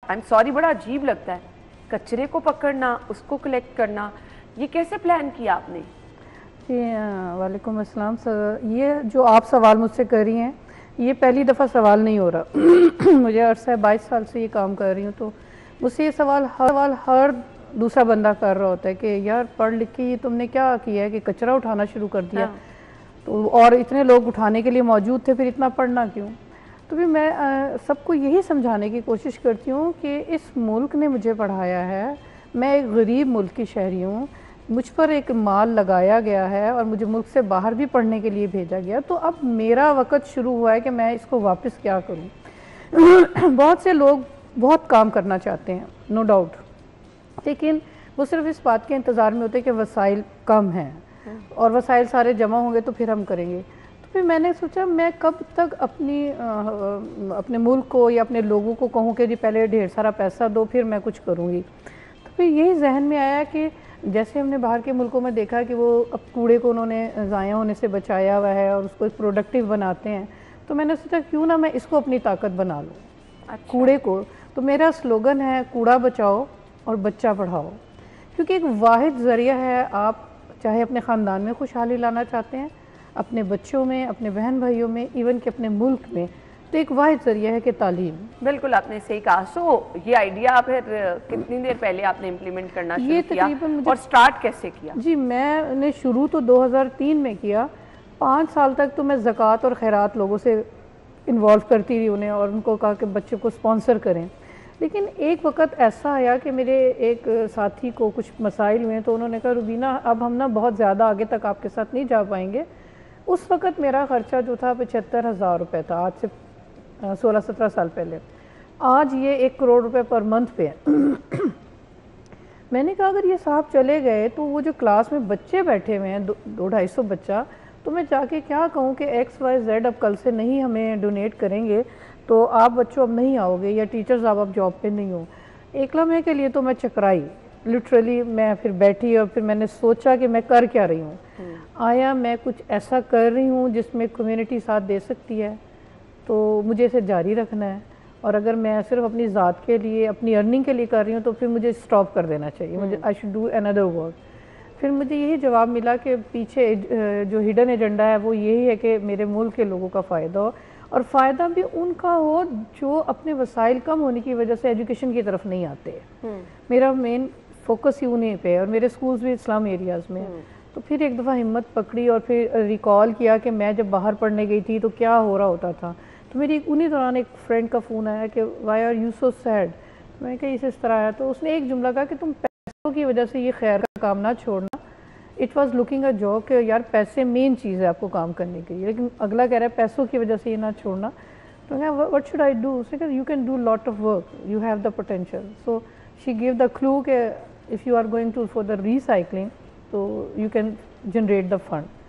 I'm sorry, بڑا عجیب لگتا ہے کچرے کو پکڑنا, اس کو کلیکٹ کرنا. یہ کیسے پلان کیا آپ نے؟ جی وعلیکم السلام سر. یہ جو آپ سوال مجھ سے کر رہی ہیں یہ پہلی دفعہ سوال نہیں ہو رہا. مجھے عرصہ 22 سال سے یہ کام کر رہی ہوں, تو مجھ سے یہ سوال ہر دوسرا بندہ کر رہا ہوتا ہے کہ یار پڑھ لکھ کے تم نے کیا کیا ہے کہ کچرا اٹھانا شروع کر دیا, تو اور اتنے لوگ اٹھانے کے لیے موجود تھے, پھر اتنا پڑھنا کیوں؟ تو پھر میں سب کو یہی سمجھانے کی کوشش کرتی ہوں کہ اس ملک نے مجھے پڑھایا ہے, میں ایک غریب ملک کی شہری ہوں, مجھ پر ایک مال لگایا گیا ہے اور مجھے ملک سے باہر بھی پڑھنے کے لیے بھیجا گیا, تو اب میرا وقت شروع ہوا ہے کہ میں اس کو واپس کیا کروں. بہت سے لوگ بہت کام کرنا چاہتے ہیں نو ڈاؤٹ, لیکن وہ صرف اس بات کے انتظار میں ہوتے ہیں کہ وسائل کم ہیں اور وسائل سارے جمع ہوں گے تو پھر ہم کریں گے. تو پھر میں نے سوچا میں کب تک اپنے ملک کو یا اپنے لوگوں کو کہوں کہ جی پہلے ڈھیر سارا پیسہ دو پھر میں کچھ کروں گی. تو پھر یہی ذہن میں آیا کہ جیسے ہم نے باہر کے ملکوں میں دیکھا کہ وہ اب کوڑے کو انہوں نے ضائع ہونے سے بچایا ہوا ہے اور اس کو ایک پروڈکٹیو بناتے ہیں, تو میں نے سوچا کیوں نہ میں اس کو اپنی طاقت بنا لوں, کوڑے کو. تو میرا سلوگن ہے کوڑا بچاؤ اور بچہ پڑھاؤ, کیونکہ ایک واحد ذریعہ ہے, آپ چاہے اپنے خاندان میں خوشحالی لانا چاہتے ہیں, اپنے بچوں میں, اپنے بہن بھائیوں میں, ایون کہ اپنے ملک میں, تو ایک واحد ذریعہ ہے کہ تعلیم. بالکل آپ نے صحیح کہا. سو یہ آئیڈیا پھر کتنی دیر پہلے آپ نے امپلیمنٹ کرنا شروع کیا اور سٹارٹ کیسے کیا؟ جی میں نے شروع تو 2003 میں کیا. 5 سال تک تو میں زکوٰۃ اور خیرات لوگوں سے انوالو کرتی رہی انہیں, اور ان کو کہا کہ بچے کو سپانسر کریں. لیکن ایک وقت ایسا آیا کہ میرے ایک ساتھی کو کچھ مسائل ہوئے, تو انہوں نے کہا روبینہ اب ہم بہت زیادہ آگے تک آپ کے ساتھ نہیں جا پائیں گے. اس وقت میرا خرچہ جو تھا 75,000 روپے تھا, آج سے 16-17 سال پہلے. آج یہ 1 کروڑ روپے پر منتھ پہ ہے. میں نے کہا اگر یہ صاحب چلے گئے تو وہ جو کلاس میں بچے بیٹھے ہوئے ہیں 200-250 بچہ, تو میں جا کے کیا کہوں کہ XYZ اب کل سے نہیں ہمیں ڈونیٹ کریں گے تو آپ بچوں اب نہیں آؤ گے, یا ٹیچرز اب جاب پہ نہیں ہو. ایک لمحے کے لیے تو میں چکرائی, لٹرلی میں پھر بیٹھی اور پھر میں نے سوچا کہ میں کر کیا رہی ہوں. آیا میں کچھ ایسا کر رہی ہوں جس میں کمیونٹی ساتھ دے سکتی ہے, تو مجھے اسے جاری رکھنا ہے, اور اگر میں صرف اپنی ذات کے لیے اپنی ارننگ کے لیے کر رہی ہوں تو پھر مجھے اسٹاپ کر دینا چاہیے, مجھے I should do another work. پھر مجھے یہی جواب ملا کہ پیچھے جو ہڈن ایجنڈا ہے وہ یہی ہے کہ میرے ملک کے لوگوں کا فائدہ ہو, اور فائدہ بھی ان کا ہو جو اپنے وسائل کم ہونے کی وجہ سے ایجوکیشن کی طرف نہیں آتے. میرا مین فوکس ہی انہیں پہ, اور میرے سکولز بھی اسلام ایریاز میں. تو پھر ایک دفعہ ہمت پکڑی اور پھر ریکال کیا کہ میں جب باہر پڑھنے گئی تھی تو کیا ہو رہا ہوتا تھا. تو میری انہی دوران ایک فرینڈ کا فون آیا کہ why are you so sad. میں نے کہا اس طرح آیا, تو اس نے ایک جملہ کہا کہ تم پیسوں کی وجہ سے یہ خیر کا کام نہ چھوڑنا. It was looking a job کہ یار پیسے مین چیز ہے آپ کو کام کرنے کے لیے, لیکن اگلا کہہ رہا ہے پیسوں کی وجہ سے یہ نہ چھوڑنا. تو میں کہا وٹ شوڈ آئی ڈو. اس نے کہا you can do lot of work, you have the potential. So she gave the clue کہ if you are going to for the recycling تو you can generate the fund.